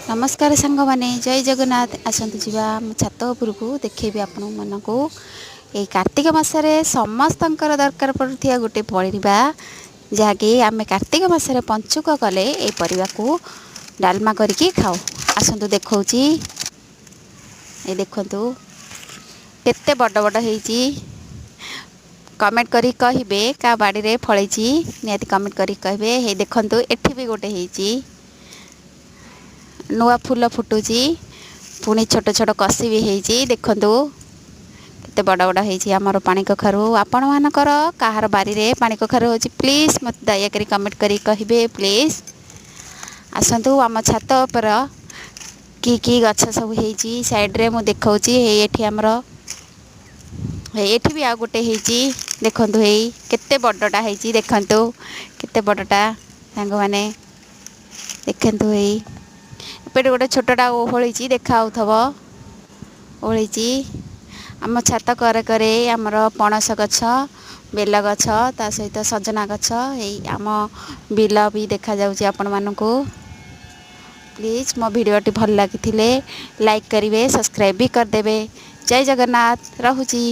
नमस्कार सांग माने जय जगन्नाथ आसतु जीवा छात उपरकू देखी आपण मानू ये कार्तिक मासरे समस्तंकर दरकार पड़ुथिया गोटे परिबा जहाँकि आम कार्तिक मासरे पंचुक कले ये परिबा को डालमा करके खाऊ आसतु देखौची ये देखंतु केते बड़ बड़ हेची कमेंट करी कहिबे का बाड़ी रे फळैची नियति कमेंट करी कहबे हे देखंतु एठी भी गोटे हेची नुआ फूल फुटुची पुणी छोट छोट कसी भी हेची देखंतु केते बड़ बड़ हेची हमर पानी कखारु आपण मानकर काहार बारी रे पानी कखारु होची प्लीज मत दया करी कमेंट करी कहबे प्लीज आसंतु आम छात पर की गछ सब हेची साइड रे मु देखौची हे एठी हमर हे एठी भी आ गोटे हेची देखंतु हे केते बड़टा हेची देखंतु केते बड़टा सांग माने देखंतु हे एपटे गोटे छोटा ओहळी देखा ओहळी आम छात करे करे आमर पणस गछ बेल गछ ता सहित सजना गछ आम बिल भी देखा जाउची आपण मानकू प्लीज मो भिडियोटी भल लगी लाइक करेंगे सब्सक्राइब भी करदे। जय जगन्नाथ रहुची।